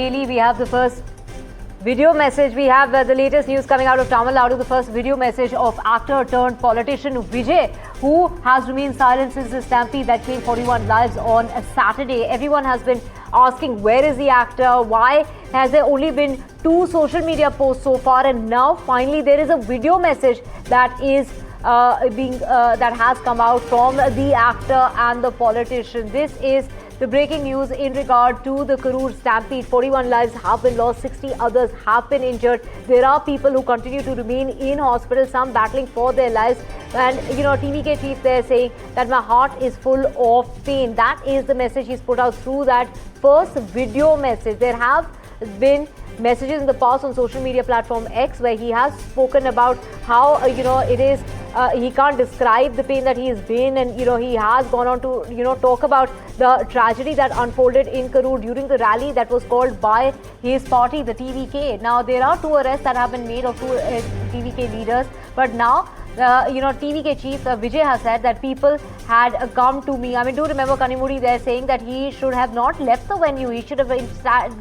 Daily, we have the first video message. We have the latest news coming out of Tamil Nadu. The first video message of actor turned politician Vijay, who has remained silent since the stampede that claimed 41 lives on a Saturday. Everyone has been asking, where is the actor? Why has there only been 2 social media posts so far? And now, finally, there is a video message that is that has come out from the actor and the politician. This is the breaking news in regard to the Karur Stampede. 41 lives have been lost, 60 others have been injured. There are people who continue to remain in hospital, some battling for their lives. And, TVK chief there saying that my heart is full of pain. That is the message he's put out through that first video message. There have been messages in the past on social media platform X where he has spoken about how, it is he can't describe the pain that he has been, and he has gone on to talk about the tragedy that unfolded in Karur during the rally that was called by his party, the TVK. Now there are 2 arrests that have been made of 2 TVK leaders, but now TVK chief Vijay has said that people had come to me. I mean, do remember Kanimudi there saying that he should have not left the venue. He should have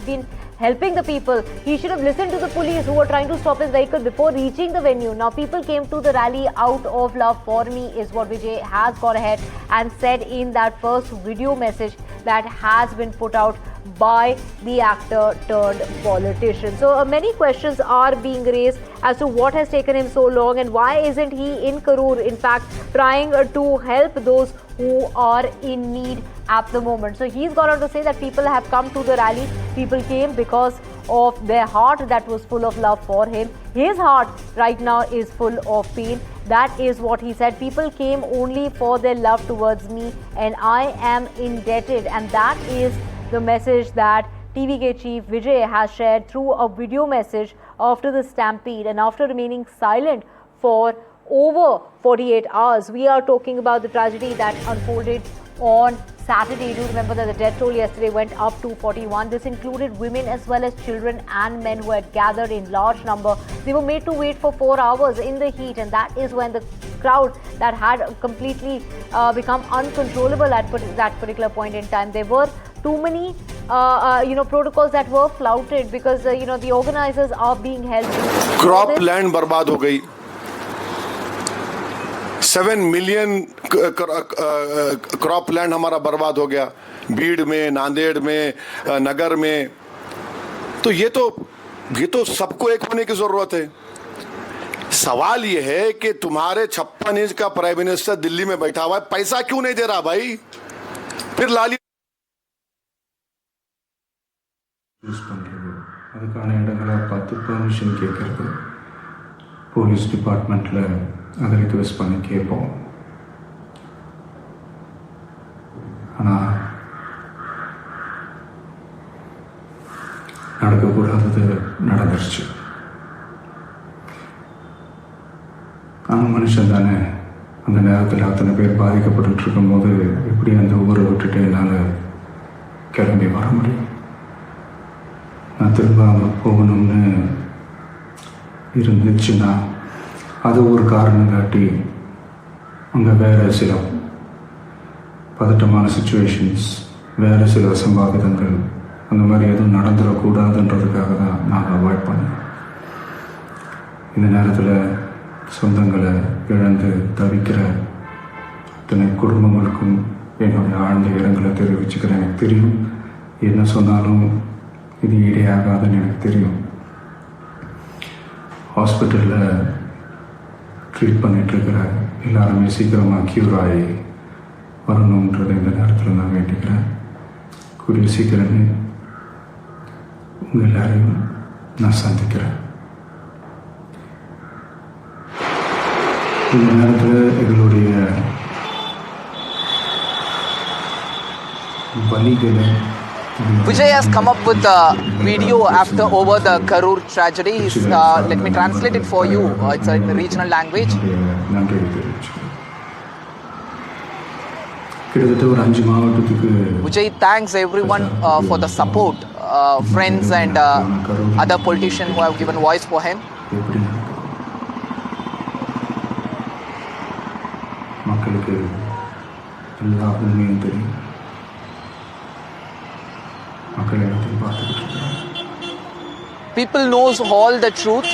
been helping the people. He should have listened to the police who were trying to stop his vehicle before reaching the venue. Now, people came to the rally out of love for me, is what Vijay has gone ahead and said in that first video message that has been put out by the actor turned politician. So many questions are being raised as to what has taken him so long and why isn't he in Karur, in fact, trying to help those who are in need at the moment. So he's gone on to say that people have come to the rally. People came because of their heart that was full of love for him. His heart right now is full of pain. That is what he said. People came only for their love towards me and I am indebted. And that is the message that TVK chief Vijay has shared through a video message after the stampede and after remaining silent for over 48 hours. We are talking about the tragedy that unfolded on Saturday. Do remember that the death toll yesterday went up to 41. This included women as well as children and men who had gathered in large number. They were made to wait for 4 hours in the heat, and that is when the crowd that had completely become uncontrollable at that particular point in time. There were too many protocols that were flouted because the organizers are being held. Crop land बर्बाद हो गई. 7 million crop land हमारा बर्बाद हो गया भीड़ में, नांदेड़ में, नगर में. तो ये तो सबको एक होने की जरूरत है. सवाल ये है कि तुम्हारे 56 इंच का प्राइम मिनिस्टर दिल्ली में बैठा हुआ है, पैसा क्यों नहीं दे रहा भाई? फिर लाली யூஸ் பண்ணுறது, அதுக்கான இடங்களை பார்த்து பெர்மிஷன் கேட்குறது, போலீஸ் டிபார்ட்மெண்ட்டில் அதை ரிக்வெஸ்ட் பண்ணி கேட்போம். ஆனால் நடக்கக்கூடாதது நடந்துருச்சு. ஆனால் மனுஷன் தானே, அந்த நேரத்தில் அத்தனை பேர் பாதிக்கப்பட்டு இருக்கும்போது எப்படி அந்த ஊரை விட்டுட்டு என்னால் கிளம்பி வர முடியும்? நான் திரும்ப அங்கே போகணும்னு இருந்துச்சுன்னா அது ஒரு காரணம் காட்டி அங்கே வேறு சில பதட்டமான சுச்சுவேஷன்ஸ், வேறு சில அசம்பாவிதங்கள் அந்த மாதிரி எதுவும் நடந்துடக்கூடாதுன்றதுக்காக தான் நான் அவாய்ட் பண்ணேன். இந்த நேரத்தில் சொந்தங்களை இழந்து தவிக்கிற அத்தனை குடும்பங்களுக்கும் என்னுடைய ஆழ்ந்த இரங்கலை தெரிவிச்சுக்கிறேன். எனக்கு தெரியும், என்ன சொன்னாலும் இது ஈடையாகாதுன்னு எனக்கு தெரியும். ஹாஸ்பிட்டலில் ட்ரீட் பண்ணிகிட்ருக்கிற எல்லாருமே சீக்கிரமாக க்யூர் ஆகி வரணுன்றதை இந்த நேரத்தில் நான் வேண்டிக்கிறேன். கூடிய சீக்கிரமே உங்கள் எல்லாரையும் நான் சந்திக்கிறேன். இந்த நேரத்தில் எங்களுடைய வலிகளை Vijay has come up with a video after over the Karur tragedy. Let me translate it for you. It's in the regional language. Vijay thanks everyone for the support, friends and other politicians who have given voice for him. மக்களுக்கு எல்லா உண்மையும் தெரியும். மக்கள் எல்லாத்தையும் பார்த்துக்கிட்டு இருக்காங்க. people knows all the truth.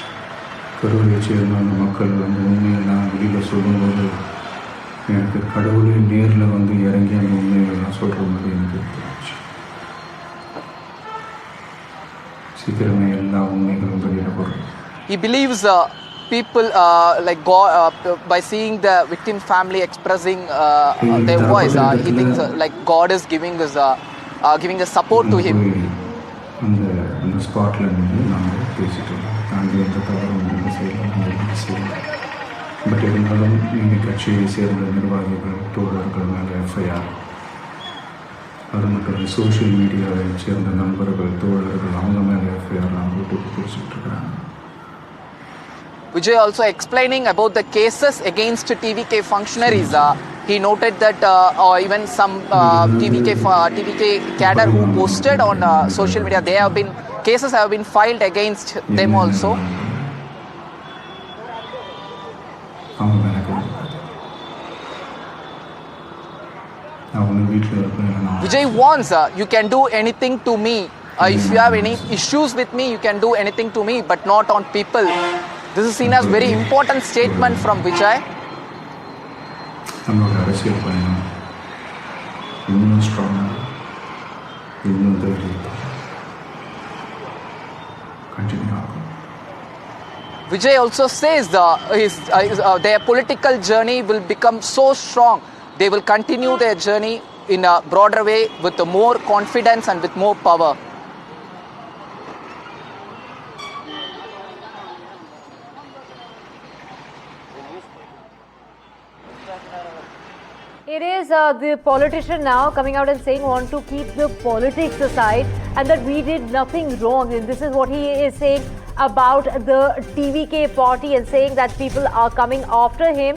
கரூரை சேர்ந்த அந்த மக்கள் வந்து உண்மையெல்லாம் வெளியில் சொல்லும்போது எனக்கு கடவுளே நேரில் வந்து இறங்கி அந்த உண்மையெல்லாம் சொல்கிற மாதிரி எனக்கு தோணுச்சு. சீக்கிரமே எல்லா உண்மைகளும் வெளியில் வரும். He believes people like God by seeing the victim family expressing their voice. He thinks like God is giving a support to him. அந்த ஸ்பாட்டில் நின்று நாங்கள் பேசிட்டோம். நாங்கள் எந்த தவறும் எந்த செய்யலாம். பட் இருந்தாலும் எங்கள் கட்சியை சேர்ந்த நிர்வாகிகள் தோழர்கள் மேலே எஃப்ஐஆர், அது மட்டும் இல்லை சோஷியல் மீடியாவை சேர்ந்த நண்பர்கள் தோழர்கள் அவங்க மேலே எஃப்ஐஆர் நாங்கள் போட்டு பேசிகிட்டு இருக்கிறாங்க. Vijay also explaining about the cases against TVK functionaries. He noted that even some TVK cadre who posted on social media, cases have been filed against them also. Vijay warns, you can do anything to me. If you have any issues with me, you can do anything to me, but not on people. This is seen as very important statement from Vijay. நம்மளோட அரசியல் பயணம் இன்னும் ஸ்ட்ராங்காக இன்னும் தைரியமாக continue ஆகும். Vijay also says their political journey will become so strong. They will continue their journey in a broader way with more confidence and with more power. It is the politician now coming out and saying want to keep the politics aside and that we did nothing wrong. And this is what he is saying about the TVK party and saying that people are coming after him.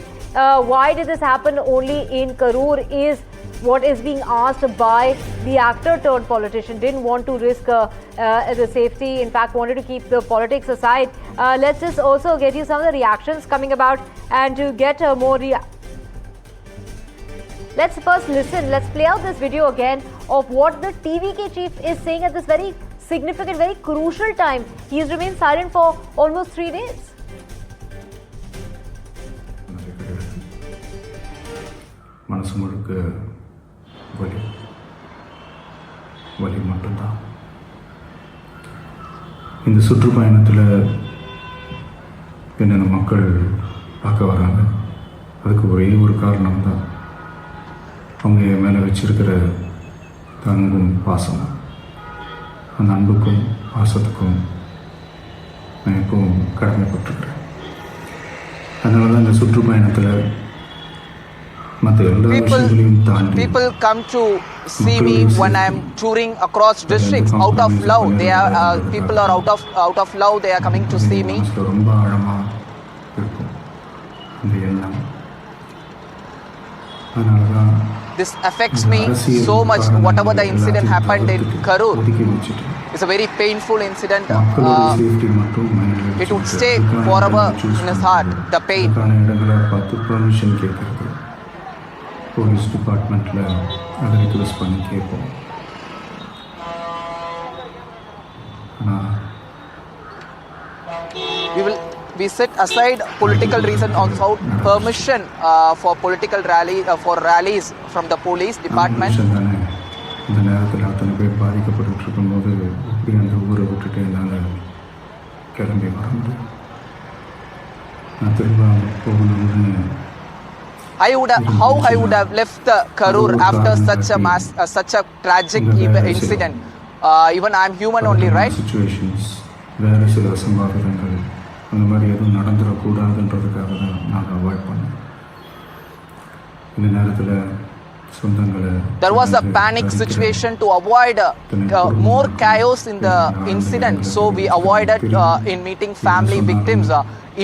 Why did this happen only in Karur is what is being asked by the actor turned politician. Didn't want to risk the safety, in fact wanted to keep the politics aside. Let's just also get you some of the reactions coming about and to get more Let's first listen. Let's play out this video again of what the TVK chief is saying at this very significant, very crucial time. He has remained silent for almost 3 days. மனசு முழுக்க வலி மட்டும்தான். இந்த சுற்றுப்பயணத்தில் என்னென்ன மக்கள் பார்க்க வராங்க, அதுக்கு ஒரே ஒரு காரணம் தான் அவங்க என் மேலே வச்சிருக்கிற அன்பும் பாசம். அந்த அன்புக்கும் பாசத்துக்கும் நான் எப்பவும் கடமைப்பட்டிருக்கிறேன். அதனால தான் இந்த சுற்றுப்பயணத்தில் மற்ற எல்லா விஷயங்களையும் தாண்டி people come to see me when I am touring across districts out of love. People are out of love. They are coming to see me. ரொம்ப ஆழமாக இருக்கும் இந்த எண்ணம். அதனால தான் this affects me so much. Whatever the incident happened in Karur, it's a very painful incident. It would stay forever in his heart, the pain. Police டிபார்ட்மெண்ட்டில் அதை request பண்ணி கேட்போம். We set aside political reason also permission for political rallies from the police department. இந்த நேரத்தில் அத்தனை பேர் பாதிக்கப்பட்டு இருக்கும்போது எப்படி அந்த ஊரை விட்டுட்டு என்னால் கிளம்பி வர முடியும்? நான் திரும்ப போகணும்னு how I would have left the Karur after such a tragic incident. Even I am human only, right? Situations வேறு சில சம்பாவிதங்கள் அந்த மாதிரி எதுவும் நடந்துடக்கூடாதுன்றதுக்காக தான் நாங்கள் அவாய்ட் பண்ணோம். இந்த நேரத்தில் சொந்தங்களை there was a panic situation to avoid more chaos in the incident, so we avoided in meeting family victims.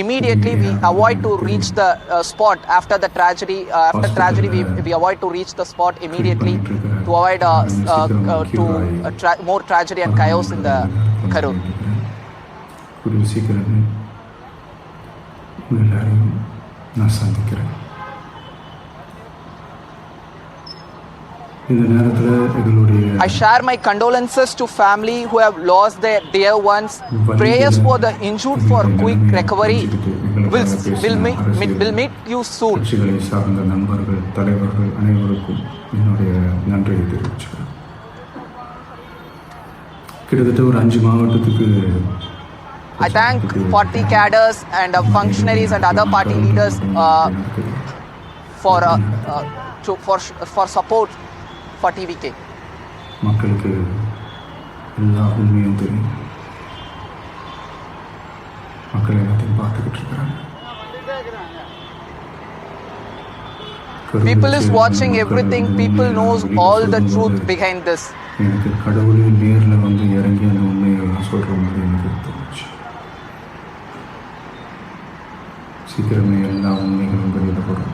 Immediately we avoid to reach the spot after the tragedy. After tragedy we avoid to reach the spot immediately to avoid more tragedy and chaos in the Karur. கூடிய சீக்கிரமே எல்லாரையும் நான் சந்திக்கிறேன். இந்த நேரத்தில் எங்களுடைய I share my condolences to family who have lost their dear ones. Prayers for the injured for quick recovery. Will meet you soon. கட்சிகளை சார்ந்த நண்பர்கள் தலைவர்கள் அனைவருக்கும் என்னுடைய நன்றியை தெரிவிச்சுக்கிறேன். கிட்டத்தட்ட ஒரு 5 மாவட்டத்துக்கு I thank party cadres and functionaries and other party leaders for support for TVK. மக்களுக்கு எல்லா உண்மையும் தெரியும். மக்கள் எல்லாத்தையும் பார்த்துக்கிட்டு இருக்காங்க. People is watching everything. People knows all the truth behind this. எனக்கு கடவுளே நேரில் வந்து இறங்கி அந்த உண்மையெல்லாம் சொல்கிற மாதிரி எனக்கு தோணுச்சு. சீக்கிரமே எல்லா உண்மைகளும் வெளியில் வரும்.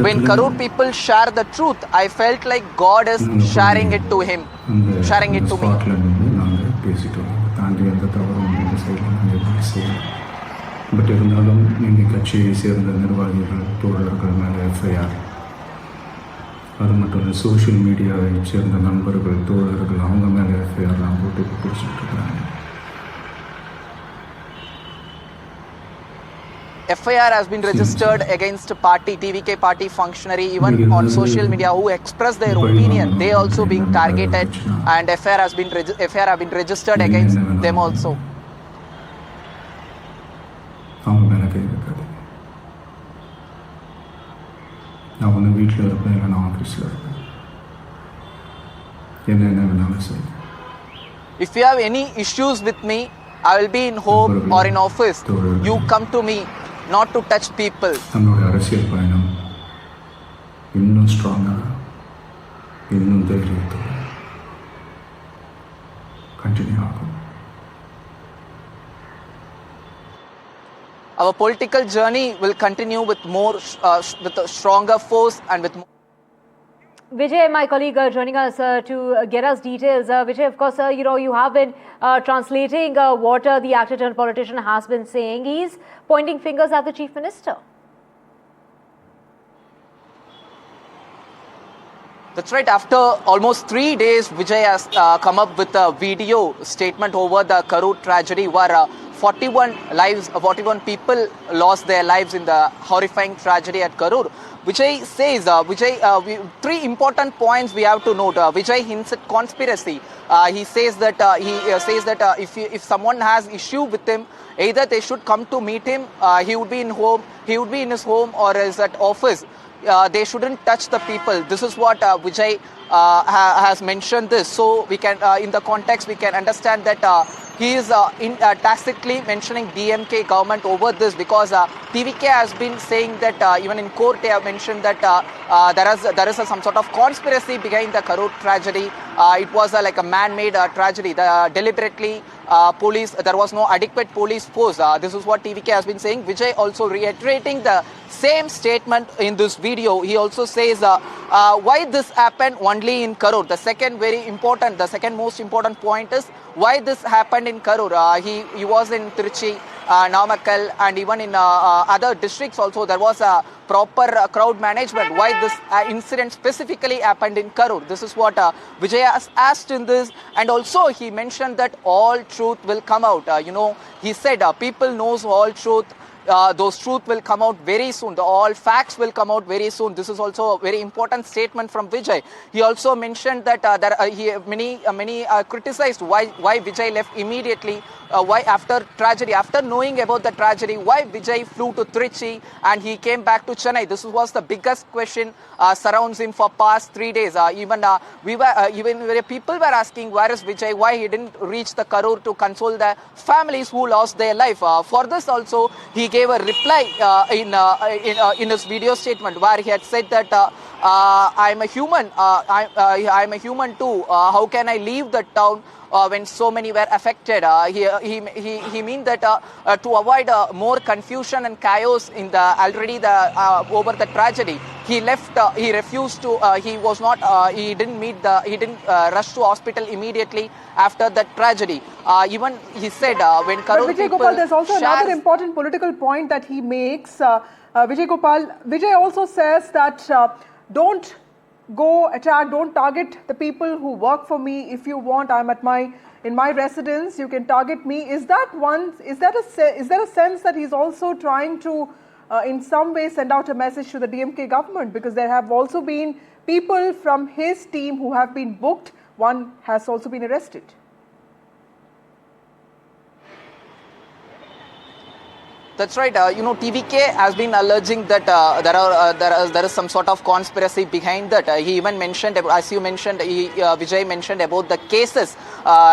When Karur people share the truth, I felt like God is sharing it to him, sharing it to me. But இருந்தாலும் எங்கள் கட்சியை சேர்ந்த நிர்வாகிகள் தோழர்கள் மேலே எஃப்ஐஆர், அது மட்டும் இல்லை சோஷியல் மீடியாவை சேர்ந்த நண்பர்கள் தோழர்கள் அவங்க மேலே எஃப்ஐஆர்லாம் போட்டு பிடிச்சிட்டு இருக்கிறாங்க. FIR has been registered against party TVK party functionary, even on social media, who express their opinion. They also being targeted, and FIR have been registered against them also. அவங்க மேலே கை வைக்காது. நான் ஒன்று வீட்டில் இருப்பேன், இல்லை நான் ஆஃபீஸில் இருப்பேன். என்ன வேணாலும் சரி. If you have any issues with me, I will be in home or in office. You come to me, not to touch people. நம்மளுடைய அரசியல் பயணம் இன்னும் ஸ்ட்ராங்காக, இன்னும் தைரியத்தோடு கண்டினியூ ஆகும். Our political journey will continue with with a stronger force and with more. Vijay, my colleague, joining us to get us details. Vijay, of course, you have been translating what the actor turned politician has been saying. He's pointing fingers at the Chief Minister. That's right. After almost 3 days, Vijay has come up with a video statement over the Karur tragedy, where 41 people lost their lives in the horrifying tragedy at Karur. Vijay says, 3 important points we have to note. Vijay hints at conspiracy. He says that if someone has issue with him, either they should come to meet him. He would be in his home or is at office. They shouldn't touch the people. This is what Vijay has mentioned this. So we can, in the context, we can understand that he is tacitly mentioning DMK government over this, because TVK has been saying that even in court they have mentioned that there is some sort of conspiracy behind the Karur tragedy. It was like a man-made tragedy. Deliberately police, there was no adequate police force. This is what TVK has been saying. Vijay also reiterating the same statement in this video. He also says why this happened only in Karur. The second most important point is why this happened in Karur. He was in Trichy, Namakkal, and even in other districts also there was a proper crowd management. Why this incident specifically happened in Karur? This is what Vijay has asked in this, and also he mentioned that all truth will come out. He said people knows all truth. Those truth will come out very soon. All facts will come out very soon. This is also a very important statement from Vijay. He also mentioned that many criticized why Vijay left immediately. Why after tragedy, after knowing about the tragedy, why Vijay flew to Trichy and he came back to Chennai? This was the biggest question surrounds him for past 3 days. Even people were asking where is Vijay, why he didn't reach the Karur to console the families who lost their life. For this also he gave a reply in his video statement, where he had said that I'm a human. I'm a human too. How can I leave the town when so many were affected? He mean that to avoid more confusion and chaos in over the tragedy, he left. He refused to. He was not. He didn't meet the. He didn't rush to hospital immediately after that tragedy. Even he said when But Karur Vijay people Gopal, there's also another shares- important political point that he makes. Vijay Gopal, Vijay also says that don't go attack, don't target the people who work for me. If you want, I'm at in my residence, you can target me. Is that a sense that he's also trying to in some way send out a message to the DMK government? Because there have also been people from his team who have been booked. One has also been arrested. That's right. TVK has been alleging that there is some sort of conspiracy behind that. He even mentioned, as you mentioned, Vijay mentioned about the cases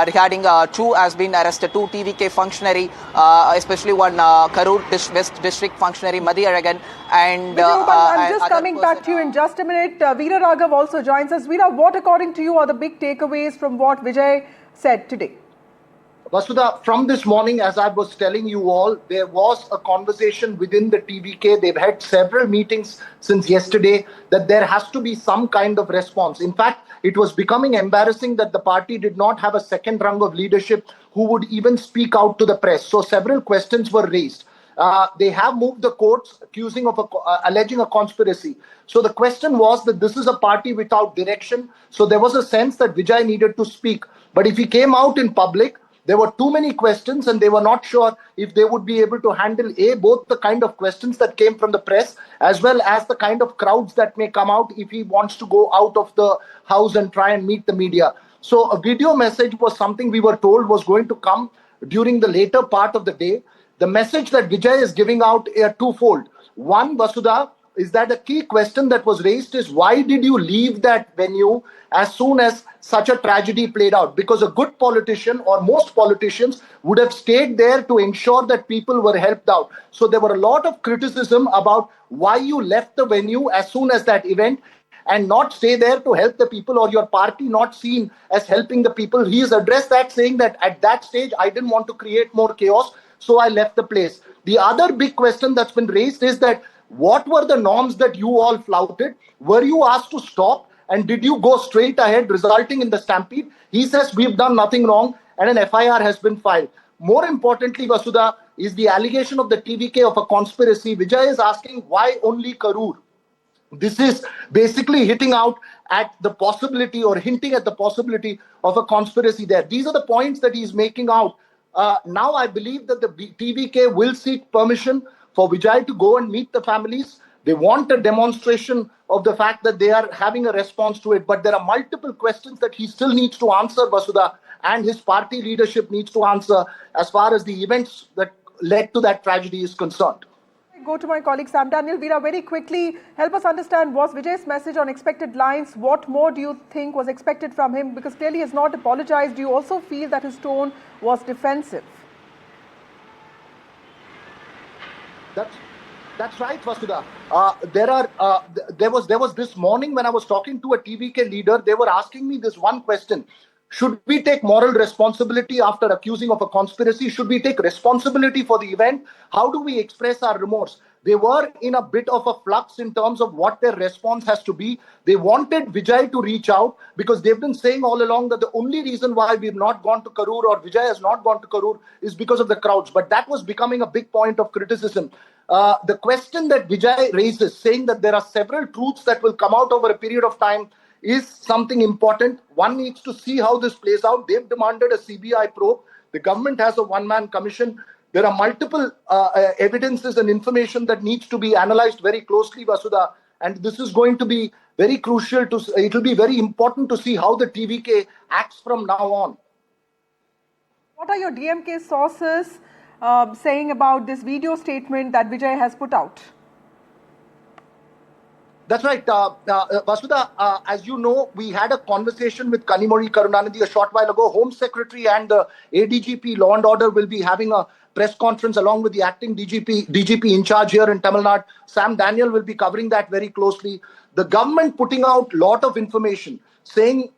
regarding two has been arrested, two TVK functionary, especially one Karur West District functionary, Madhi Aragan, and Vijay Gopal, I'm just other coming back to you in just a minute. Veera Raghav also joins us. Veera, what according to you are the big takeaways from what Vijay said today? Vasudha, from this morning, as I was telling you all, there was a conversation within the TVK. They've had several meetings since yesterday that there has to be some kind of response. In fact, it was becoming embarrassing that the party did not have a second rung of leadership who would even speak out to the press. So several questions were raised. They have moved the courts alleging a conspiracy. So the question was that this is a party without direction. So there was a sense that Vijay needed to speak. But if he came out in public, there were too many questions and they were not sure if they would be able to handle both the kind of questions that came from the press as well as the kind of crowds that may come out if he wants to go out of the house and try and meet the media. So a video message was something we were told was going to come during the later part of the day. The message that Vijay is giving out are twofold. One, Vasudha, is that a key question that was raised is why did you leave that venue as soon as such a tragedy played out? Because a good politician or most politicians would have stayed there to ensure that people were helped out. So there were a lot of criticism about why you left the venue as soon as that event and not stay there to help the people, or your party not seen as helping the people. He has addressed that, saying that at that stage, I didn't want to create more chaos, so I left the place. The other big question that's been raised is that what were the norms that you all flouted? Were you asked to stop? And did you go straight ahead, resulting in the stampede? He says we've done nothing wrong and an FIR has been filed. More importantly, Vasudha, is the allegation of the TVK of a conspiracy. Vijay is asking why only Karur? This is basically hitting out at the possibility or hinting at the possibility of a conspiracy there. These are the points that he's making out. Now I believe that the TVK will seek permission for Vijay to go and meet the families. They want a demonstration of the fact that they are having a response to it. But there are multiple questions that he still needs to answer, Vasudha, and his party leadership needs to answer as far as the events that led to that tragedy is concerned. Go to my colleague Sam Daniel. Veera, very quickly, help us understand, was Vijay's message on expected lines? What more do you think was expected from him? Because clearly he has not apologized. Do you also feel that his tone was defensive? That's right, Vasudha. There was this morning when I was talking to a TVK leader, they were asking me this one question. Should we take moral responsibility after accusing of a conspiracy? Should we take responsibility for the event? How do we express our remorse? They were in a bit of a flux in terms of what their response has to be. They wanted Vijay to reach out because they've been saying all along that the only reason why we've not gone to Karur or Vijay has not gone to Karur is because of the crowds. But that was becoming a big point of criticism. The question that Vijay raises, saying that there are several truths that will come out over a period of time, is something important. One needs to see how this plays out. They've demanded a CBI probe. The government has a one-man commission. There are multiple evidences and information that needs to be analyzed very closely, Vasudha. And this is going to be very crucial. It will be very important to see how the TVK acts from now on. What are your DMK sources saying about this video statement that Vijay has put out? That's right. Vasudha, as you know, we had a conversation with Kanimozhi Karunanidhi a short while ago. Home Secretary and the ADGP Law and Order will be having a press conference along with the acting DGP in charge here in Tamil Nadu. Sam Daniel will be covering that very closely. The government putting out a lot of information, saying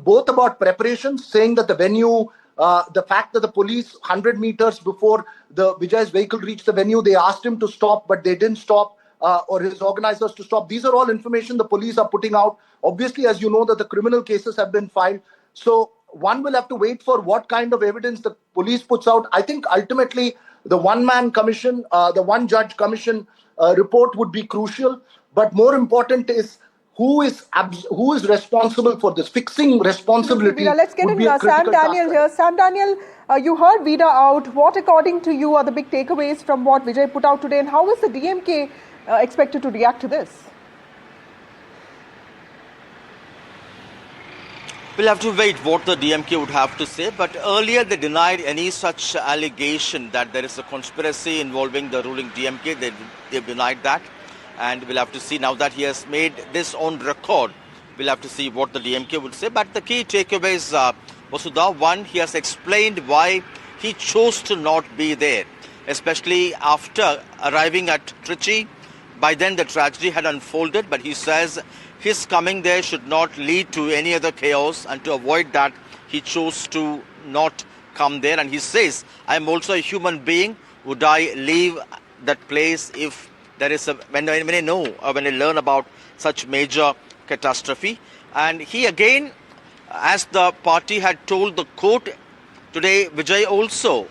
both about preparations, saying that the venue, the fact that the police 100 meters before the Vijay's vehicle reached the venue, they asked him to stop, but they didn't stop. or his organizers to stop. These are all information the police are putting out. Obviously, as you know, that the criminal cases have been filed. So one will have to wait for what kind of evidence the police puts out. I think ultimately the one-man commission, the one-judge commission report would be crucial. But more important is who is responsible for this. Fixing responsibility Vida, let's get would in be a critical Sam Daniel task. here. Sam Daniel, you heard Vida out. What, according to you, are the big takeaways from what Vijay put out today, and how is the DMK expected to react to this? We'll have to wait what the DMK would have to say, but earlier they denied any such allegation that there is a conspiracy involving the ruling DMK. They've denied that, and we'll have to see now that he has made this on record. We'll have to see what the DMK would say, but the key takeaways, Vasudha, one, he has explained why he chose to not be there, especially after arriving at Trichy. By then the tragedy had unfolded, but he says his coming there should not lead to any other chaos, and to avoid that he chose to not come there. And he says, I am also a human being. Would I leave that place if there is when I learn about such major catastrophe? And he again, as the party had told the court today, Vijay also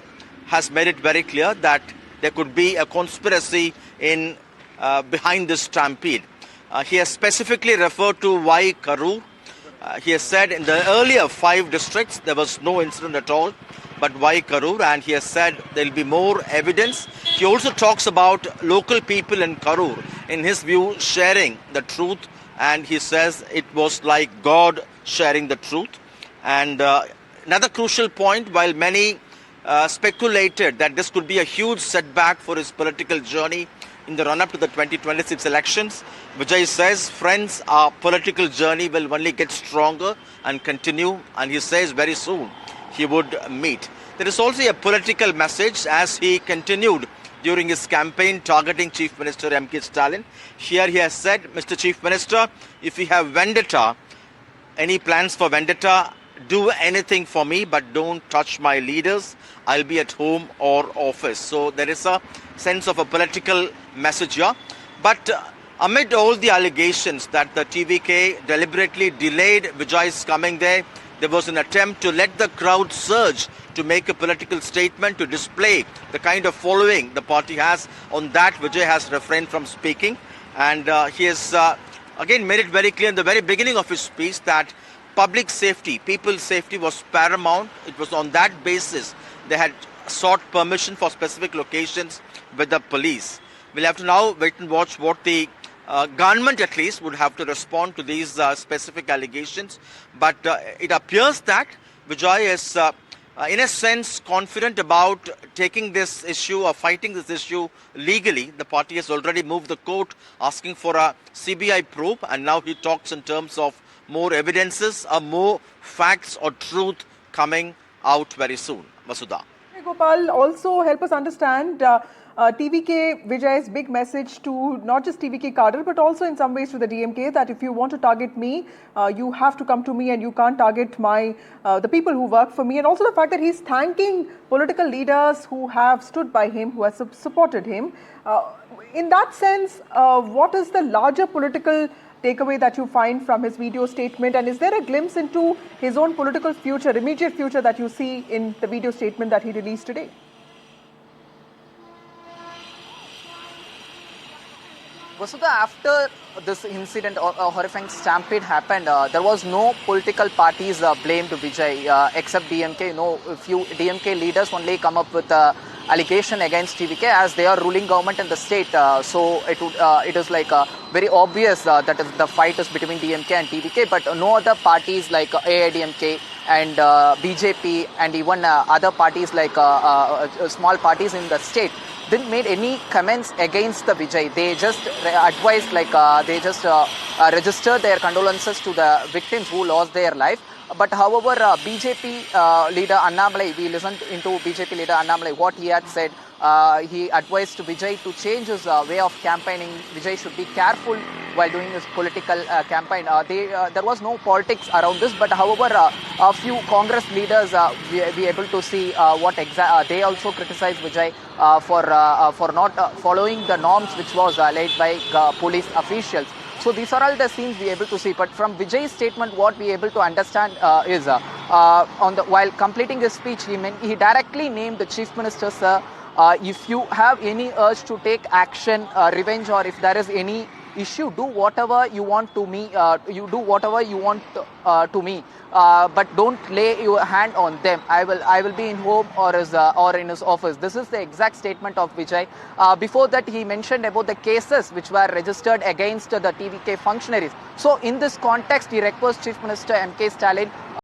has made it very clear that there could be a conspiracy in behind this stampede. He has specifically referred to why Karur. He has said in the earlier 5 districts there was no incident at all, but why Karur? And he has said there will be more evidence. He also talks about local people in Karur, in his view, sharing the truth, and he says it was like God sharing the truth. And another crucial point, while many speculated that this could be a huge setback for his political journey in the run-up to the 2026 elections, Vijay says, friends, our political journey will only get stronger and continue, and he says very soon he would meet. There is also a political message as he continued during his campaign targeting Chief Minister M.K. Stalin. Here he has said, Mr. Chief Minister, if you have vendetta, any plans for vendetta, do anything for me, but don't touch my leaders. I'll be at home or office. So there is a sense of a political message here. But amid all the allegations that the TVK deliberately delayed Vijay's coming there was an attempt to let the crowd surge to make a political statement, to display the kind of following the party has. On that, Vijay has refrained from speaking. And he has again made it very clear in the very beginning of his speech that public safety, people's safety was paramount. It was on that basis they had sought permission for specific locations with the police. We'll have to now wait and watch what the government at least would have to respond to these specific allegations. But it appears that Vijay is in a sense confident about taking this issue or fighting this issue legally. The party has already moved the court asking for a CBI probe, and now he talks in terms of more evidences or more facts or truth coming out very soon. Vasudha. Gopal, also help us understand TVK Vijay's big message to not just TVK cadre but also in some ways to the DMK that if you want to target me, you have to come to me and you can't target the people who work for me, and also the fact that he's thanking political leaders who have stood by him, who have supported him. In that sense, what is the larger political takeaway that you find from his video statement, and is there a glimpse into his own political future, immediate future, that you see in the video statement that he released today? Vasudha, after this incident or horrifying stampede happened, there was no political parties blamed Vijay except DMK. A few DMK leaders only come up with allegation against TVK as they are ruling government in the state. So it is like very obvious that the fight is between DMK and TVK, but no other parties like AIDMK and BJP and even other parties like small parties in the state didn't make any comments against the Vijay. They just advised, they just registered their condolences to the victims who lost their life. But however, BJP leader Annamalai, we listened into BJP leader Annamalai, what he had said he advised Vijay to change his way of campaigning. Vijay should be careful while doing his political campaign. There was no politics around this, but however, a few Congress leaders we able to see what they also criticized Vijay for not following the norms which was laid by police officials. So these are all the scenes we able to see. But from Vijay's statement, what we able to understand is while completing his speech, he directly named the Chief Minister, sir. If you have any urge to take action, revenge, or if there is any issue, do whatever you want to me. You do whatever you want to me, but don't lay your hand on them. I will be in home or in his office. This is the exact statement of Vijay. Before that, he mentioned about the cases which were registered against the TVK functionaries. So in this context, he requests Chief Minister M.K. Stalin